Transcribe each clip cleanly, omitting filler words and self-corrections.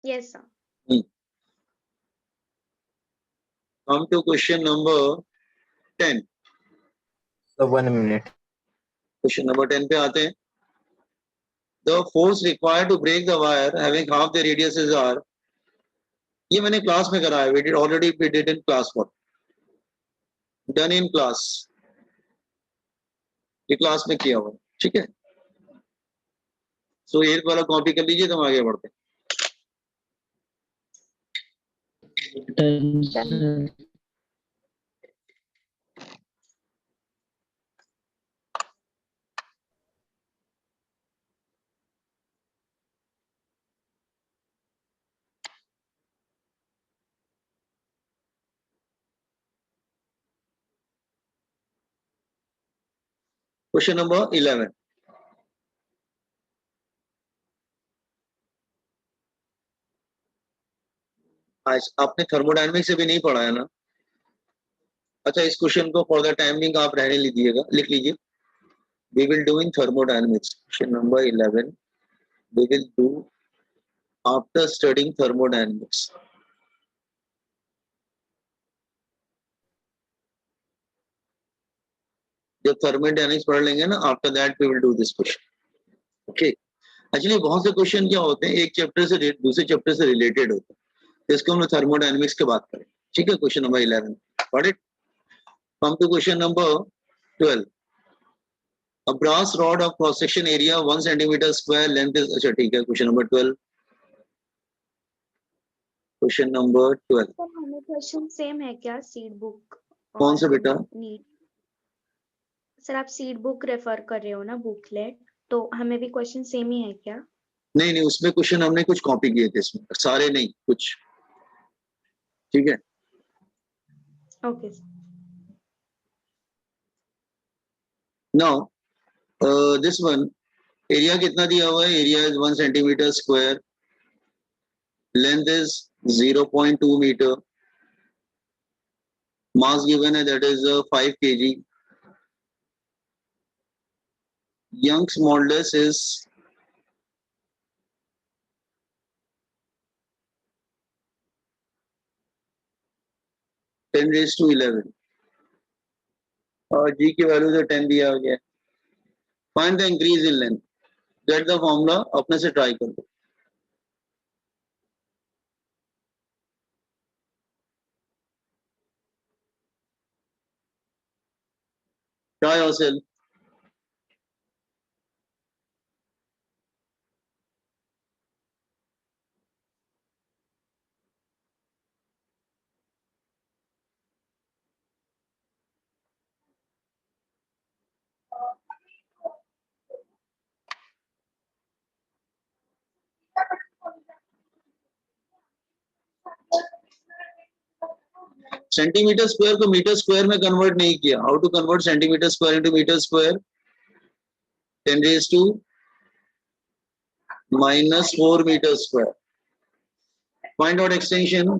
Yes, sir. Come to question number 10. So 1 minute. Question number 10 पे आते हैं. The force required to break the wire having half the radiuses are. ये मैंने class में करा है. We did in class 1. Done in class. ये class में किया हुआ. ठीक है. सो एक वाला कॉपी कर लीजिए तो हम आगे बढ़ते हैं. Question number 11. आज आपने थर्मोडायनेमिक्स से भी नहीं पढ़ा है ना. अच्छा, इस क्वेश्चन को फॉर द टाइमिंग आप रहने लीजिएगा, लिख लीजिए. We will do in thermodynamics. Question number 11. We will do after studying thermodynamics. जब थर्मोडायनेमिक्स पढ़ लेंगे ना, after that we will do this question. Okay. Actually बहुत से क्वेश्चन क्या होते हैं, एक चैप्टर से दूसरे चैप्टर से रिलेटेड होते हैं, तो इसको हम थर्मोडायनेमिक्स के बात करें. ठीक है. Question number 11. Got it. Come to question number 12. A brass rod of cross section area 1 centimeter square length is. अच्छा ठीक है. Question number 12. Question number 12. Sir हमें क्वेश्चन सेम है क्या सीड बुक? कौन सा बेटा? नीट. सर आप सीड बुक रेफर कर रहे हो ना, बुकलेट, तो हमें भी क्वेश्चन सेम ही है क्या? नहीं नहीं, उसमें क्वेश्चन हमने कुछ कॉपी किए थे, इसमें सारे नहीं, कुछ. ठीक है. Okay sir. Now this one, area कितना दिया हुआ है? Area is 1 centimetre square, length is 0.2 metre, mass given है that is 5 kg, Young's modulus is 10⁻11 और g की वैल्यू तो 10 दिया गया है. Find the increase in length. Get the formula, अपने से ट्राई कर दो. Try yourself. सेंटीमीटर स्क्वायर को मीटर स्क्वायर में कन्वर्ट नहीं किया. How to convert centimetre square into metre square? 10⁻⁻4 metre square. Find out extension.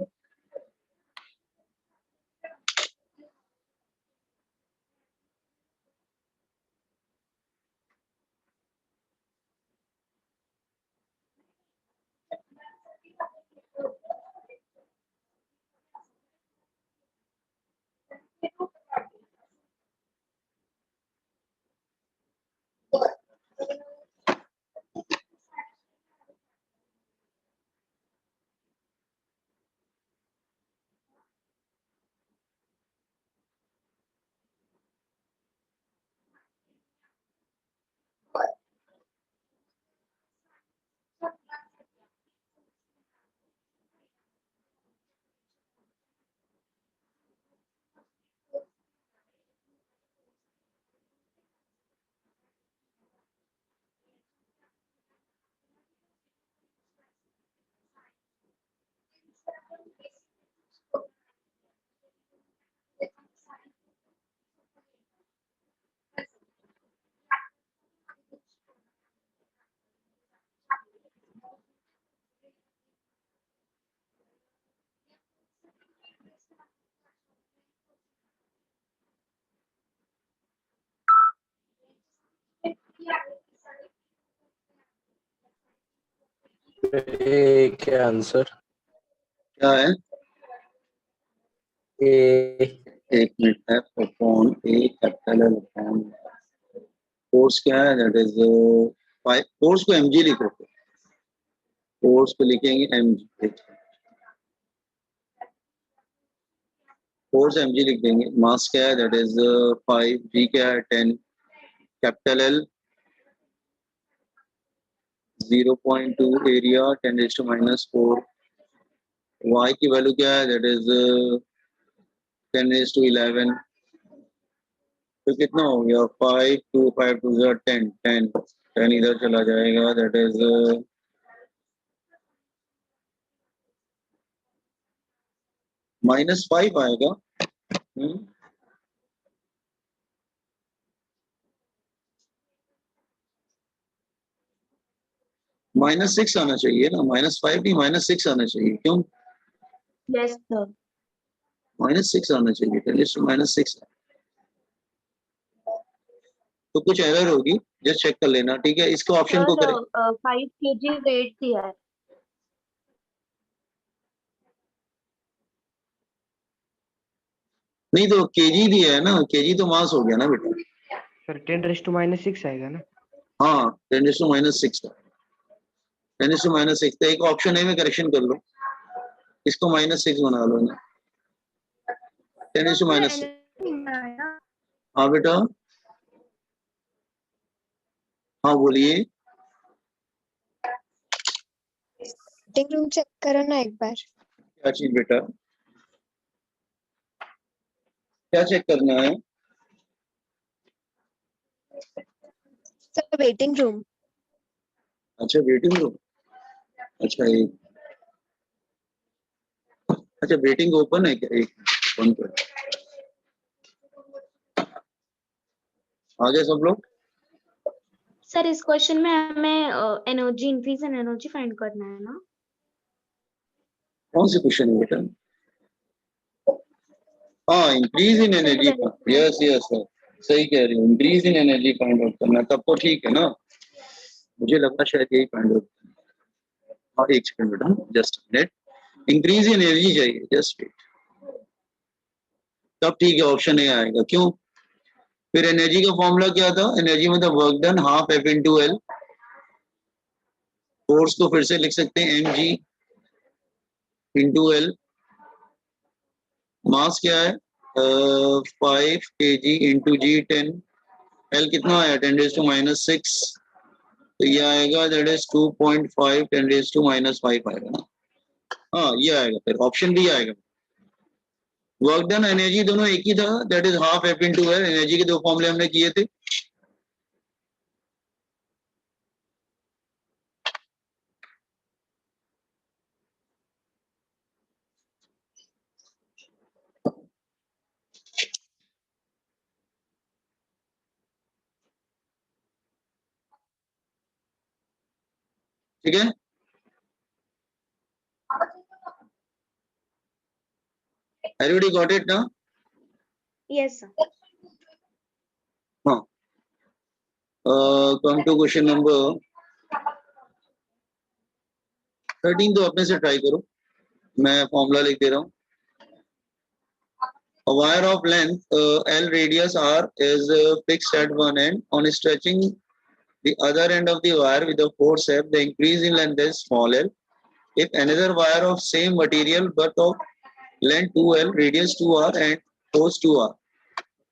A क्या आंसर? क्या है? A एक minute, F upon A capital L upon force क्या है? दैट इज फोर्स को एमजी लिखो, फोर्स को लिखेंगे एमजी, फोर्स एमजी लिख देंगे। मास क्या है? दैट इज 5, जी क्या है? 10, कैपिटल एल 0.2, एरिया 10⁻⁴, वाई की वैल्यू क्या है? That is 10⁻11। तो कितना हो गया? 5 2 5 2 10 10 10 इधर चला जाएगा, दैट इज -5 आएगा। -6 आना चाहिए ना, -5 नहीं, -6 आना चाहिए। क्यों? Yes sir. -6 आना चाहिए, -6। तो कुछ एरर होगी, जस्ट चेक कर लेना, ठीक है? इसको ऑप्शन को करें। सर 5 kg वेट दिया है। नहीं तो केजी दिया है ना, केजी तो मास हो गया ना बेटा। सर 10⁻�6 आएगा ना? हाँ, 10⁻�6 का 10⁻�6। तो एक ऑप्शन है में करेक्शन कर लो, इसको -6 बना लो ना, 10⁻6। हाँ बेटा, हाँ बोलिए। मीटिंग रूम चेक करो ना एक बार। क्या चीज बेटा? क्या चेक करना है? Sir waiting room. अच्छा, वेटिंग रूम। अच्छा एक, अच्छा वेटिंग ओपन है क्या? एक बंद कर, आगे सब लोग। सर इस क्वेश्चन में हमें energy increase and energy find करना है ना? कौन से क्वेश्चन है बेटा? हाँ, increase in energy. Yes yes sir, सही कह रही हूँ, increase in energy find out करना, तब तो ठीक है ना। मुझे लगा शायद यही फाइंड आउट। हाँ एक सेकंड बेटा, just minute. Increase in energy चाहिए, जस्ट वेट, तब ठीक है, ऑप्शन ए आएगा। क्यों? फिर एनर्जी का फॉर्मूला क्या था? एनर्जी मतलब work done half F into L. Force को फिर से लिख सकते हैं एम जी इंटू एल। मास क्या है? 5 kg इंटू जी 10। एल कितना आया? 10⁻�6। तो ये आएगा दैट इज 2.5 10⁻⁵ आएगा ना। हाँ ये आएगा, फिर ऑप्शन भी आएगा। वर्क डन एनर्जी दोनों एक ही था, that is half F into L. Energy के दो फॉर्मूले हमने किए थे। ठीक है, everybody got it now? Yes sir. हाँ, कम टू क्वेश्चन नंबर 13। तो अपने से ट्राई करो, मैं फॉर्मूला लिख दे रहा हूँ। A wire of length L, radius R is fixed at one end. On stretching the other end of the wire with a force F, the increase in length is small l. If another wire of same material but of length 2l, radius 2r and force 2r,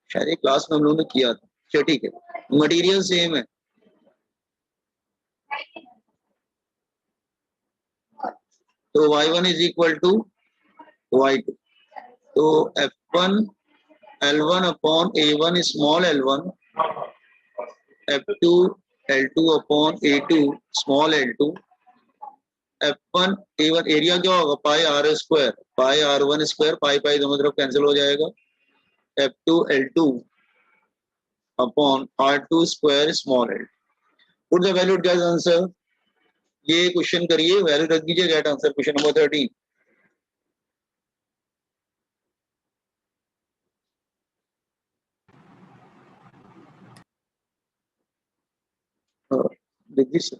शायद एक class में हम लोगों ने किया था। चलो ठीक है, मटेरियल सेम है, तो y1 is equal to y2। तो f1 L1 upon A1 small l1, f2 L2 upon A2 small l2, f1 A1 area क्या होगा? Pi r square, pi r1 square, pi pi दोनों तरफ कैंसिल हो जाएगा। f2 L2 upon r2 square small l। Put the value get answer. ये question करिए, value रख दीजिए, गेट आंसर क्वेश्चन नंबर 13। देखिए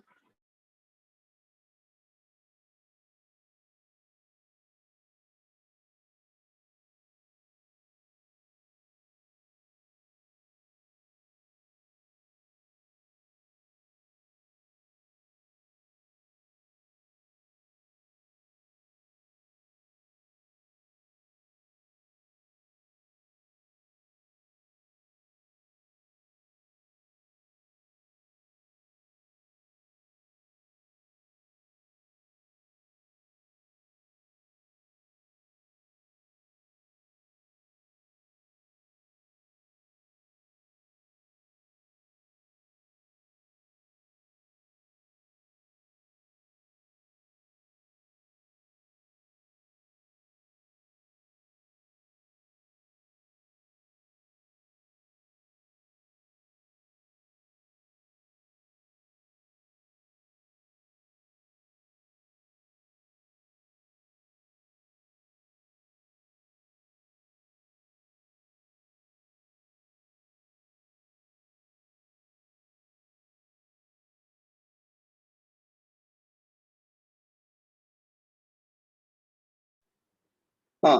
हाँ,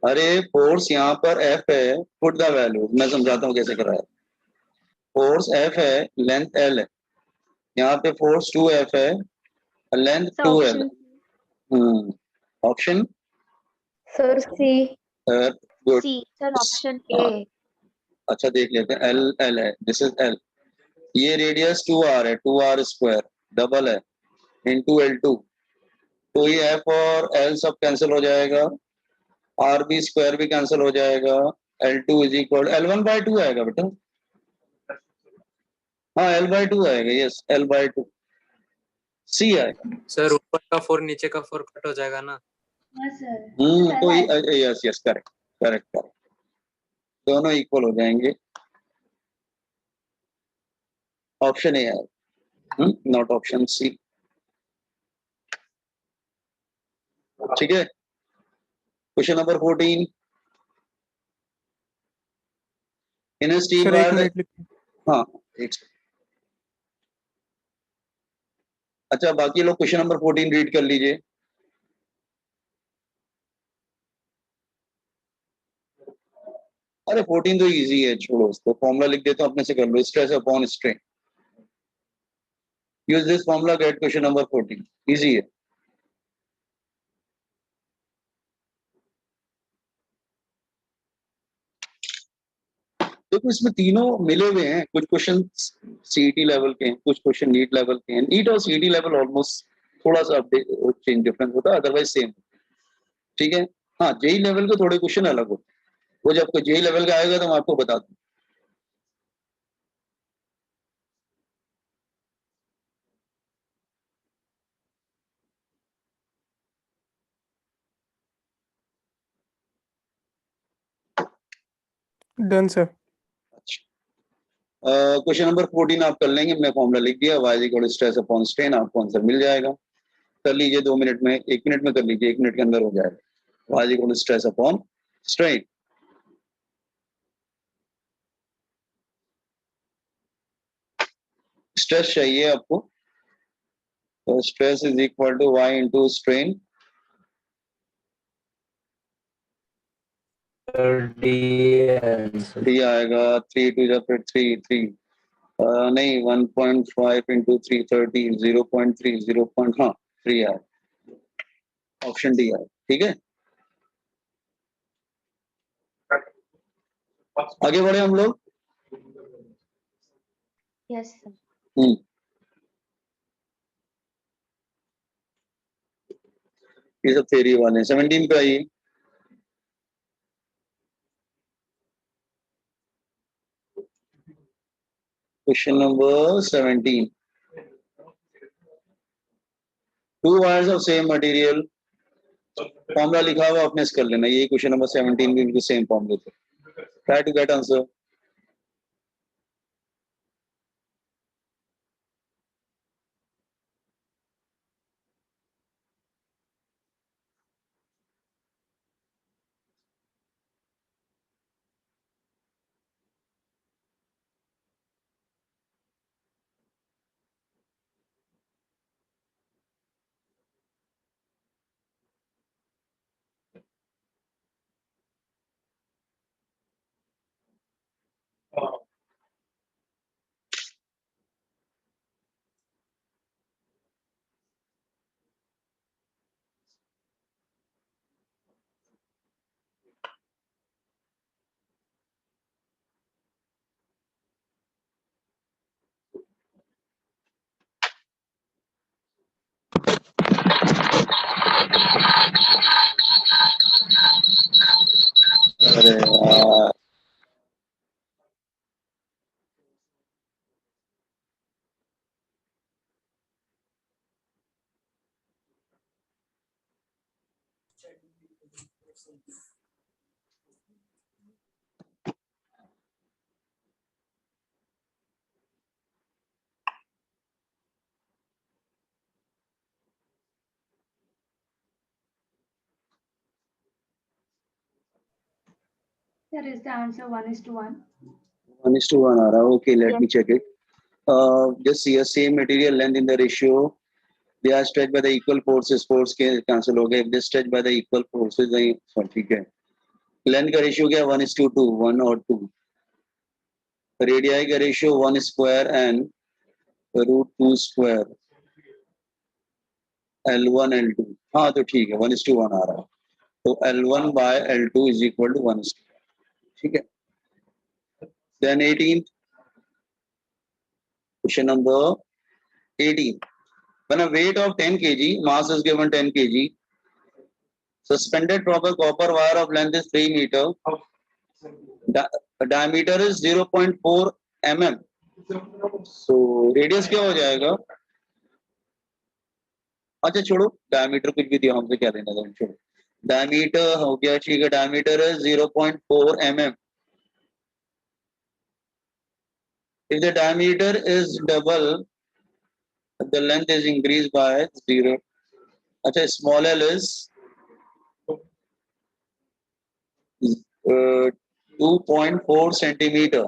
अरे फोर्स यहाँ पर F है, पुट द वैल्यू, मैं समझाता हूँ कैसे कराया। फोर्स F है, लेंथ L है, यहाँ पे फोर्स 2F है, लेंथ सर 2L है। ऑप्शन ऑप्शन सर सी। गुड। सी सर, ऑप्शन हाँ, ए। अच्छा देख लेते हैं, L है, दिस इज L, ये रेडियस 2R है, 2R स्क्वायर डबल है इंटू L2, तो ये F और L सब कैंसिल हो जाएगा, आर बी स्क्वायर भी कैंसिल हो जाएगा, L2 इज इक्वल L1/2 आएगा बेटा। हाँ L/2 आएगा, यस L/2, सी आएगा। सर ऊपर का 4 नीचे का 4 कट हो जाएगा ना। हाँ सर। तो yes yes correct correct correct, दोनों इक्वल हो जाएंगे, ऑप्शन ए है, नॉट ऑप्शन सी। ठीक है, question number 14, in steel sir एक वायर। मिनट लिखो। हाँ एक second। अच्छा बाकी लोग क्वेश्चन नंबर 14 रीड कर लीजिए। अरे 14 तो इजी है, छोड़ो उसको, फॉर्मूला लिख देता हूँ, अपने से कर लो, stress upon strain, use this formula, get question number 14, easy है। देखो इसमें तीनों मिले हुए हैं, कुछ क्वेश्चन सीईटी लेवल के हैं, कुछ क्वेश्चन नीट लेवल के हैं, नीट और सीईटी लेवल ऑलमोस्ट थोड़ा सा चेंज डिफरेंस होता है, अदरवाइज सेम। ठीक है, हाँ जेई लेवल के थोड़े क्वेश्चन अलग होते हैं, वो जब जेई लेवल का आएगा तो मैं आपको बता दूं। Done sir. क्वेश्चन नंबर 14 आप कर लेंगे, मैंने फॉर्मूला लिख दिया, y equal stress upon strain, आपको आंसर मिल जाएगा। कर लीजिए 2 मिनट में, 1 मिनट में कर लीजिए, 1 मिनट के अंदर हो जाएगा, y equal stress upon strain. Stress चाहिए आपको, तो stress is equal to y into strain, D answer. D आएगा, 3 टू जा फिर 3 नहीं 1.5 इंटू 3 30, 0.3 हाँ 3 आए, ऑप्शन डी आए। ठीक है, आगे बढ़े हम लोग। Yes sir. ये सब थ्योरी वाले हैं। 17 पे आइए, question number 17, to wires of same material, formula लिखा हुआ अपने से कर लेना, ये क्वेश्चन नंबर 17 भी बिल्कुल सेम फॉर्मूले थे, ट्राई टू गेट आंसर। अरे यार, Sir, is the answer 1:1? 1:1 आ रहा है, okay let me check it, just see a same material length in the ratio, they are stretched by the equal forces, force के cancel हो गए, if they stretched by the equal forces नहीं, so ठीक है. Length का ratio क्या है? 1:2, 1 और 2. Radii का ratio 1 square and √2 square. L1 L2, हाँ तो ठीक है, 1:1 आ रहा है, तो L1 by L2 is equal to 1:2. ठीक है. Then 18th question number 18. When a weight of 10 kg, mass is given 10 kg, suspended from a copper wire of length is 3 meter, diameter is 0.4 mm. So radius क्या हो जाएगा? अच्छा छोड़ो, diameter कुछ भी दिया हमसे क्या लेना था, छोड़ो. Diameter हो गया, ठीक है, diameter is 0.4 mm. If the diameter is double, the length is increased by 0. अच्छा, small l is 2.4 centimeter.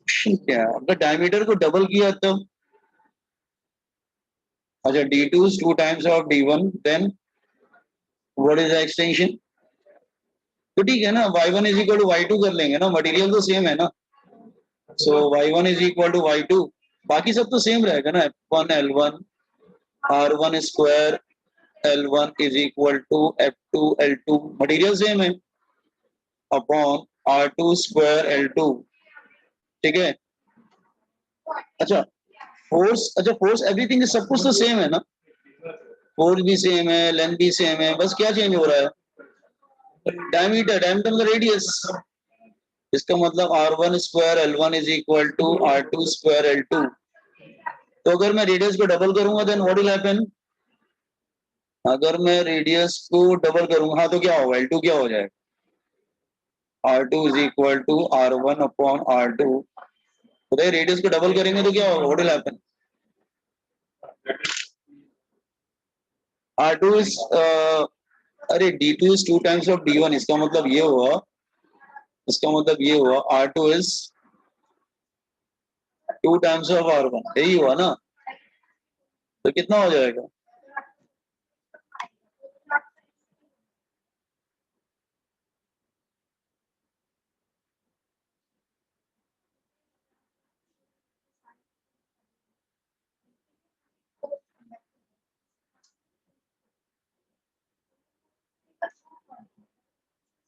क्या है? अगर diameter को double किया तब, अच्छा d2 is 2 times of d1, then what is the extension? तो ठीक है ना, y1 is equal to y2 कर लेंगे ना, मटेरियल तो सेम है ना, so y1 is equal to y2, बाकी सब तो सेम रहेगा ना, f1 l1 r1 square l1 is equal to f2 l2, material same है, अपॉन r2 square l2. ठीक है. अच्छा फोर्स एवरीथिंग सब कुछ तो सेम है ना, फोर्स भी सेम है, लेंथ भी सेम है, बस क्या चेंज हो रहा है? डायमीटर मतलब रेडियस. इसका मतलब r1 square l1 is equal to r2 square l2. तो अगर मैं रेडियस को डबल करूंगा देन व्हाट विल हैपन? अगर मैं रेडियस को डबल करूंगा, हाँ तो क्या होगा? l2 क्या हो जाएगा? r2 is equal to r1 upon r2. तो रेडियस को डबल करेंगे तो क्या होगा? What will happen? r2 is अरे d2 is 2 times of d1, इसका मतलब ये हुआ, r2 is 2 times of r1, यही हुआ ना, तो कितना हो जाएगा?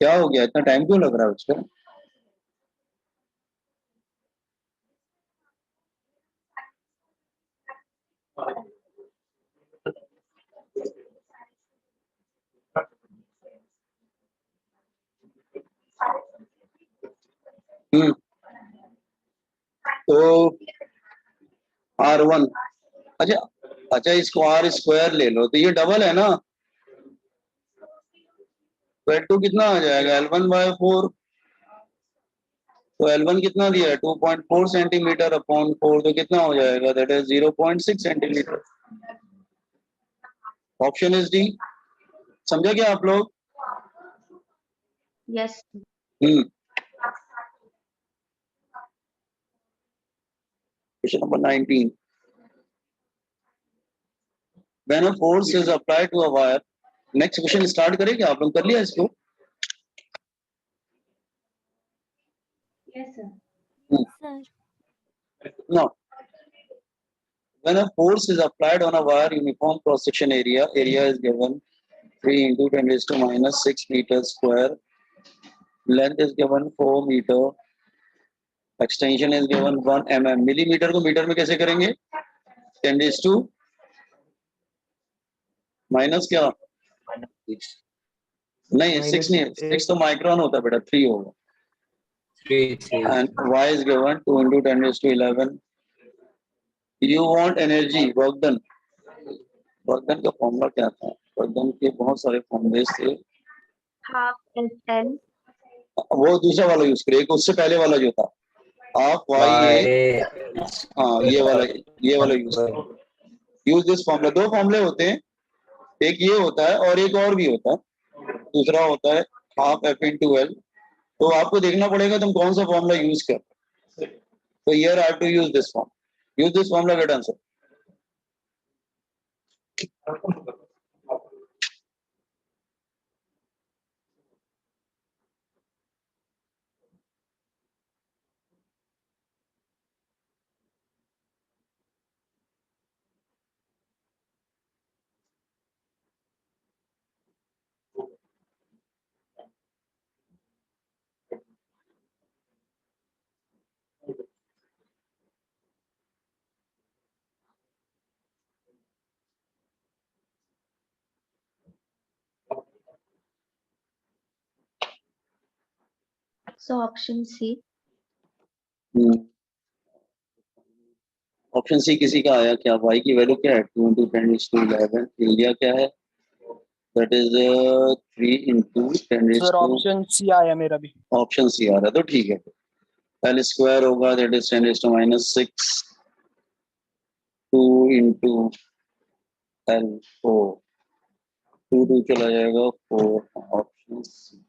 क्या हो गया? इतना टाइम क्यों लग रहा है उसका? तो r1, अच्छा इसको r स्क्वायर ले लो, तो ये डबल है ना, तो L2 कितना आ जाएगा? L1 by 4. तो L1 कितना दिया है? 2.4 सेंटीमीटर अपॉन 4, तो कितना हो जाएगा? That is 0.6 centimetre. Option is D. समझा क्या आप लोग? Yes. Question number 19. When a force is applied to a wire, next question start करें क्या? आप लोग कर लिया इसको? Yes, sir. No. When a force is applied on a wire, uniform cross section area is given 3 into 10 raised to minus 6 meters square. Length is given 4 meter. Extension is given 1 mm. Millimetre को metre में कैसे करेंगे? 10 raised to minus क्या? नहीं 6 नहीं, 6 तो micron होता है बेटा, 3 होगा. 3. And y is given 2 into 10 raised to 11. You want energy, work done. Work done का फॉर्मूला क्या था? वर्क डन के बहुत सारे फॉर्मूले थे. Half SL. वो दूसरा वाला यूज करें, उससे पहले वाला जो था हाफ वाई, हाँ ये वाला यूज दिस फॉर्मूला. 2 फॉर्मूले होते हैं, एक ये होता है और एक और भी होता है, दूसरा होता है हाफ एफ इंटू एल. तो आपको देखना पड़ेगा तुम कौन सा फॉर्मूला यूज कर. तो here I have to use this formula, get answer. So option C. Option C किसी का आया क्या? y की वैल्यू क्या है? 2 into 10 is to 11. एरिया क्या है? That is 3 into 10 is sir to option C आया मेरा भी। ऑप्शन सी आ रहा है तो ठीक है। एल स्क्वायर होगा that is 10 is to -6 2 into L 4 2 2 चला जाएगा 4 ऑप्शन सी।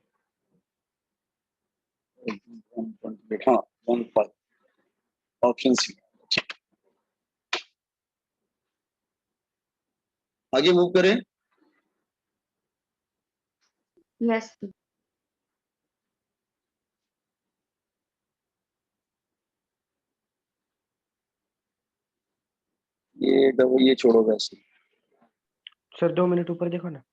हाँ 1 5 ऑप्शन सी। आगे मूव करें। Yes. ये छोड़ो वैसे। सर 2 मिनट ऊपर देखो ना।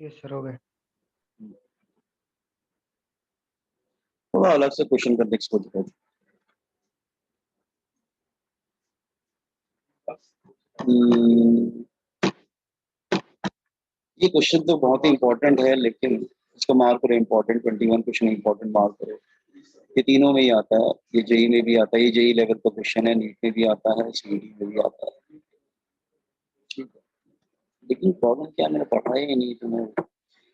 यस सर हो गए। थोड़ा अलग से क्वेश्चन कर नेक्स्ट को दिखाओ। ये क्वेश्चन तो बहुत ही इंपॉर्टेंट है लेकिन इसका मार्क करो इंपॉर्टेंट 21 क्वेश्चन इंपॉर्टेंट मार्क करो। ये तीनों में ही आता है, ये जेई में भी आता है, ये जेई लेवल का क्वेश्चन है, नीट में भी आता है, सीईटी में भी आता है। ठीक है लेकिन प्रॉब्लम क्या मैंने पढ़ा ही नहीं तुम्हें।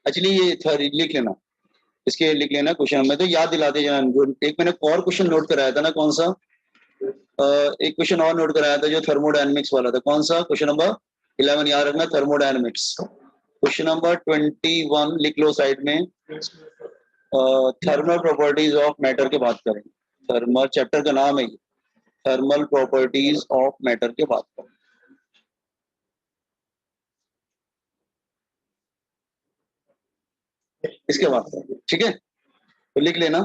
एक्चुअली ये था लिख लेना, इसके लिख लेना क्वेश्चन में तो याद दिला दे जान। जो एक मैंने और क्वेश्चन नोट कराया था ना, कौन सा एक क्वेश्चन और नोट कराया था जो थर्मोडायनेमिक्स वाला था। कौन सा? क्वेश्चन नंबर 11 याद रखना, थर्मोडायनेमिक्स। क्वेश्चन नंबर 21 लिख लो साइड में। थर्मल प्रॉपर्टीज ऑफ मैटर के बात करें। थर्मल चैप्टर का नाम है ये, थर्मल प्रॉपर्टीज ऑफ मैटर के बात करें। इसके बाद ठीक है तो लिख लेना।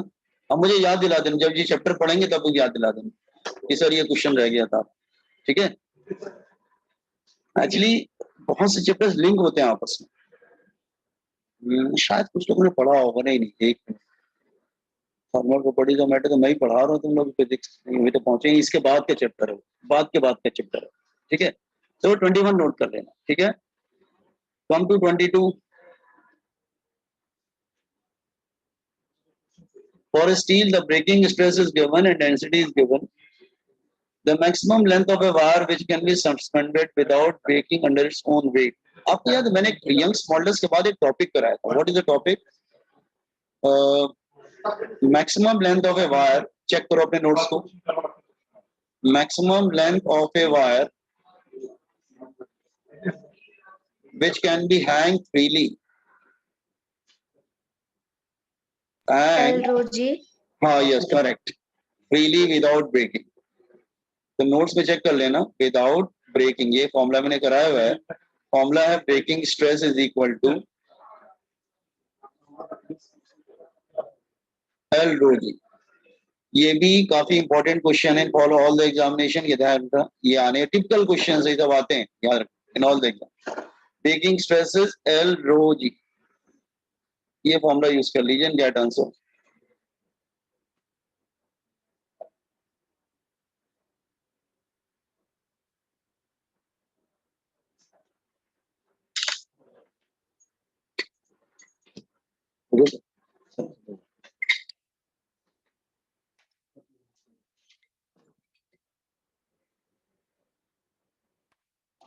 अब मुझे याद दिला देना जब ये चैप्टर पढ़ेंगे तब मुझे याद दिला देना कि सर ये क्वेश्चन रह गया था। ठीक है एक्चुअली बहुत से चैप्टर्स लिंक होते हैं आपस में। शायद कुछ लोगों ने पढ़ा होगा, नहीं एक थर्मल प्रॉपर्टीज ऑफ मैटर तो मैं ही पढ़ा रहा हूँ, तुम लोग फिजिक्स नहीं तो पहुंचे ही। इसके बाद के चैप्टर है, बाद का चैप्टर है। ठीक है तो 21 नोट कर लेना। ठीक है come to 22। For a steel, the breaking stress is given and density is given. The maximum length of a wire which can be suspended without breaking under its own weight. आपको याद है मैंने Young's models के बाद एक topic कराया था। What is the topic? Maximum length of a wire. Check करो अपने नोट्स को। Maximum length of a wire which can be hanged freely L and rho G. हाँ yes correct, freely without breaking। तो notes में check कर लेना without breaking. ये formula मैंने कराया हुआ है। फॉर्मूला है breaking stress is equal to l rho g. ये भी काफी इंपॉर्टेंट क्वेश्चन है फॉर ऑल द एग्जामिनेशन। ये आने टिपिकल क्वेश्चन से सब आते हैं, याद रखना in all the exam. Breaking stress is l rho g, ये फॉर्मूला यूज कर लीजिए एंड गेट आंसर।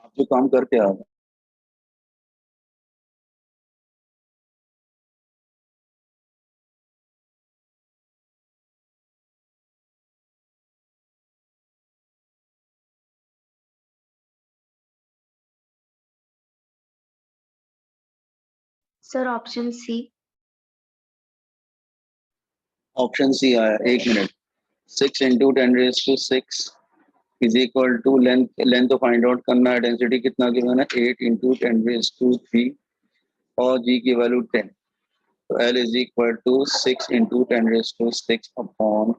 आप जो काम करके आ रहे Sir option C. Option C आया, 1 minute. 6 into 10⁻6 is equal to length तो फाइंड आउट करना है, डेंसिटी कितना गिवन है 8 इंटू 10⁻3 और जी की वैल्यू 10। तो L is equal to 6 into 10⁻6 upon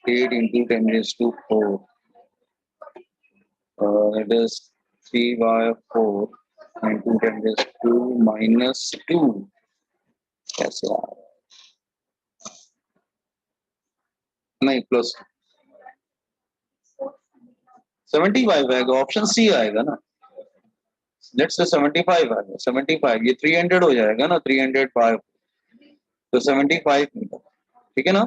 8 into 10⁻4 it is 3/4 into 10⁻2 minus 2। कैसे आ रहा है? नहीं प्लस 75 आएगा, ऑप्शन सी आएगा ना। लेट्स से 75 आएगा, 75 ये 300 हो जाएगा ना, 305 तो 75 मीटर, ठीक है ना।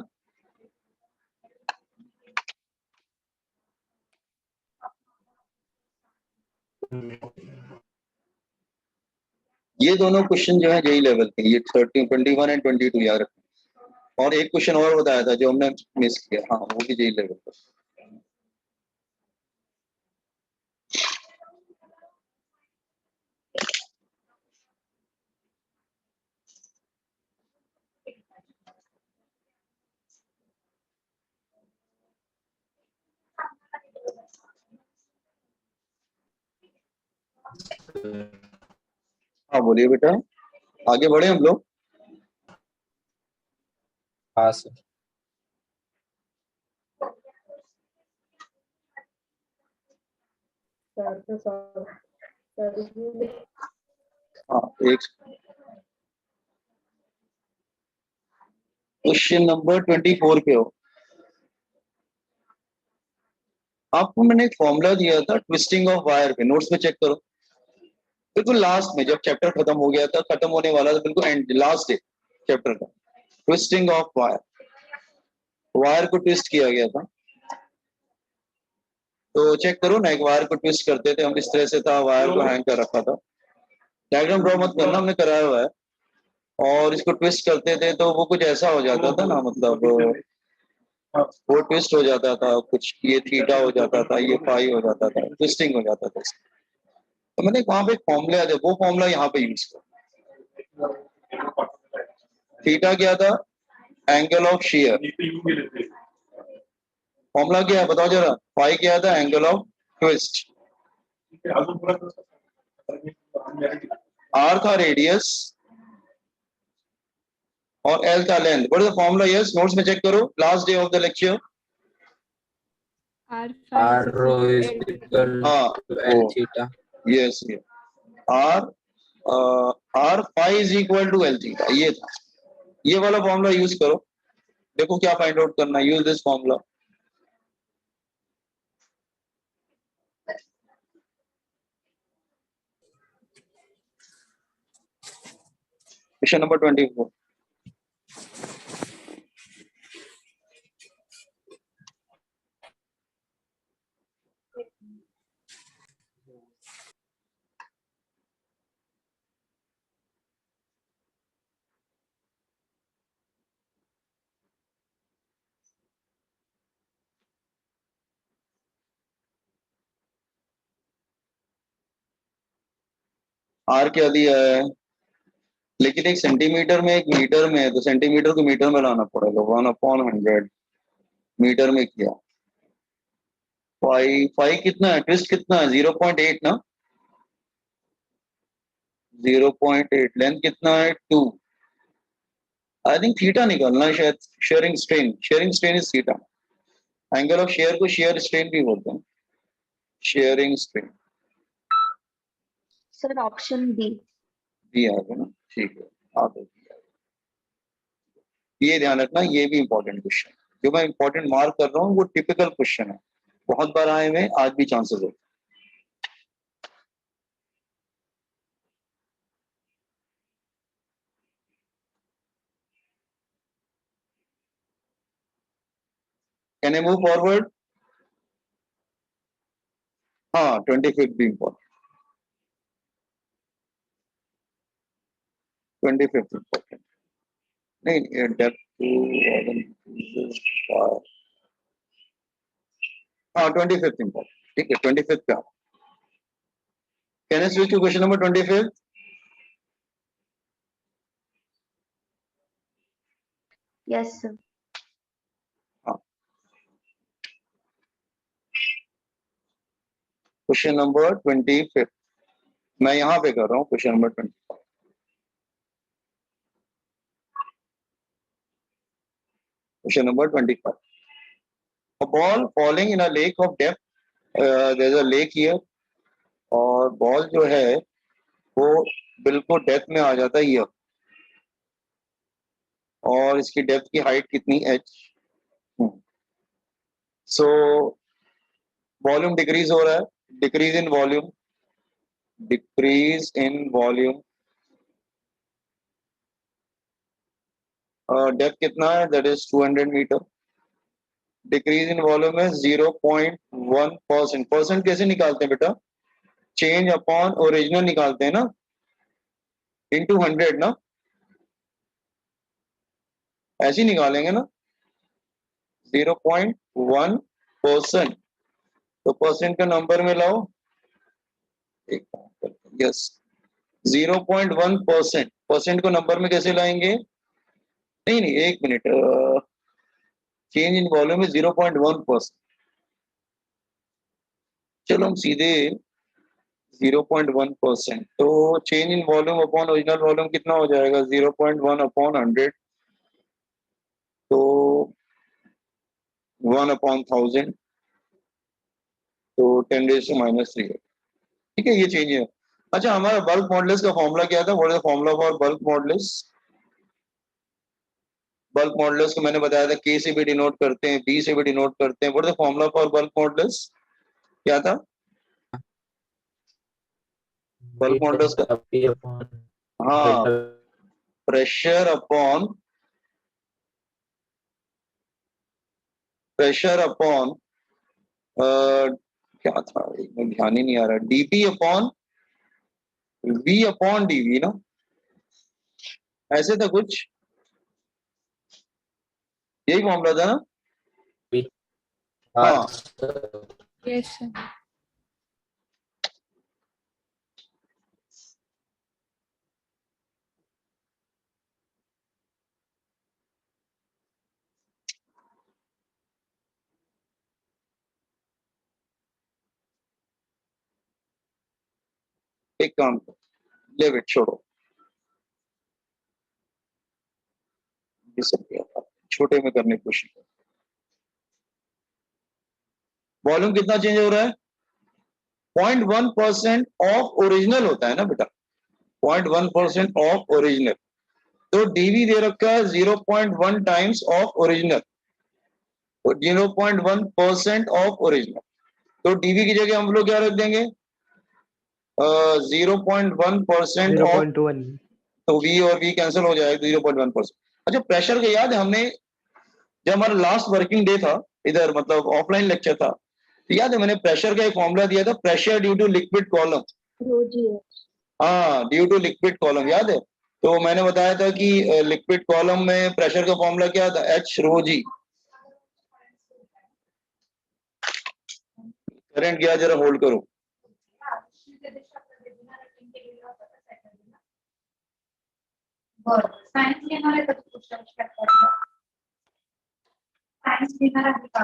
ये दोनों क्वेश्चन जो है यही लेवल के, ये 30, 21 एंड 22 याद रखना। और एक क्वेश्चन और बताया था जो हमने मिस किया, हाँ वो भी यही लेवल का। हाँ बोलिए बेटा, आगे बढ़े हम लोग। हाँ सर। हाँ एक क्वेश्चन नंबर 24 पे हो। आपको मैंने एक फॉर्मूला दिया था ट्विस्टिंग ऑफ वायर पे, नोट्स में चेक करो। बिल्कुल लास्ट में जब चैप्टर खत्म हो गया था, खत्म होने वाला था, बिल्कुल एंड लास्ट डे चैप्टर का, ट्विस्टिंग ऑफ वायर, वायर को ट्विस्ट किया गया था। तो चेक करो ना, एक वायर को ट्विस्ट करते थे हम, इस तरह से था, वायर को हैंग कर रखा था। डायग्राम ड्रॉ मत करना, हमने कराया हुआ है। और इसको ट्विस्ट करते थे तो वो कुछ ऐसा हो जाता था ना, मतलब वो ट्विस्ट हो जाता था, कुछ ये थीटा हो जाता था, ये फाई हो जाता था, ट्विस्टिंग हो जाता था। तो मैंने वहां पे फॉर्मूला है, वो फॉर्मूला यहाँ पे यूज कर। थीटा क्या था, एंगल ऑफ शेयर। फॉर्मूला क्या है बताओ जरा, फाई क्या था, एंगल ऑफ ट्विस्ट। आर था रेडियस और एल था length. What is the formula? Yes, notes में चेक करो, last day of the lecture. R rho is equal हाँ to L theta. यस, ये R R phi is equal to L theta, ये था। ये वाला फॉर्मूला यूज करो, देखो क्या फाइंड आउट करना है। Use this formula. Question number 24। R क्या दिया है, लेकिन एक सेंटीमीटर में एक मीटर में है, तो सेंटीमीटर को मीटर में लाना पड़ेगा। 1/100 मीटर में किया। फाई फाई कितना है, ट्विस्ट कितना है, 0.8 ना, 0.8। लेंथ कितना है, 2। आई थिंक थीटा निकालना है शायद, shearing strain, shearing strain is theta. Angle of shear को शेयर स्ट्रेन भी बोलते हैं, shearing strain. Sir option B. B आएगा ना, ठीक है। आगे ये ध्यान रखना, ये भी इंपॉर्टेंट क्वेश्चन, जो मैं इंपॉर्टेंट मार्क कर रहा हूँ वो टिपिकल क्वेश्चन है, बहुत बार आए हुए, आज भी चांसेस है। Can I move forward? हाँ 25 भी इंपॉर्टेंट, 25 इंपॉर्टेंट नहीं, डेप्थ हाँ 25 इंपॉर्टेंट, ठीक है। 25 का can I switch to question number 25? Yes sir. Question number 25 मैं यहाँ पे कर रहा हूँ question number 25 question number 25 a ball falling in a lake of depth there's a lake here और बॉल जो है वो बिल्कुल डेप्थ में आ जाता है ये और इसकी डेप्थ की हाइट कितनी h सो वॉल्यूम डिक्रीज हो रहा है डिक्रीज इन वॉल्यूम डेप्थ कितना है that is 200 metre decrease in volume है 0.1%। परसेंट कैसे निकालते हैं बेटा चेंज अपॉन ओरिजिनल निकालते हैं ना इनटू 100 ना ऐसे निकालेंगे ना 0.1% तो परसेंट का नंबर में लाओ यस 0.1% परसेंट को नंबर में कैसे लाएंगे नहीं नहीं एक मिनट चेंज इन वॉल्यूम में 0.1%। चलो हम सीधे 0.1% तो change in volume upon original volume कितना हो जाएगा 0.1 अपॉन 100 तो 1 अपॉन 1000 तो 10⁻³ ठीक है ये चेंज है। अच्छा हमारा बल्क मॉडुलस का फॉर्मूला क्या था what is the formula for bulk modulus को मैंने बताया था K से भी डिनोट करते हैं B से भी डिनोट करते हैं what is the formula for bulk modulus क्या था बल्क मॉडुलस का P upon हाँ delta प्रेशर अपॉन क्या था एक में ध्यान ही नहीं आ रहा dP upon V upon dV ना ऐसे था कुछ यही मामला था ना P हाँ Yes, sir. एक काम करो ले बेट छोड़ो ये सब क्या छोटे में करने की कोशिश करो वॉल्यूम कितना चेंज हो रहा है 0.1% ऑफ ओरिजिनल होता है ना बेटा 0.1% ऑफ ओरिजिनल तो डीवी दे रखा है 0.1 times of original 0.1% of original तो डीवी की जगह हम लोग क्या रख देंगे 0.1% ऑफ 0.1 तो वी और वी कैंसिल हो जाएगा 0.1%। अच्छा प्रेशर का याद है हमने जब हमारा लास्ट वर्किंग डे था इधर मतलब ऑफलाइन लेक्चर था तो याद है मैंने प्रेशर का एक फॉर्मूला दिया था pressure due to liquid column हाँ ड्यू टू लिक्विड कॉलम याद है तो मैंने बताया था कि लिक्विड कॉलम में प्रेशर का फॉर्मूला क्या था H⍴G करंट गया जरा होल्ड करो सायन्स घेणार आहे का तू? सायन्स घेणार आहे का?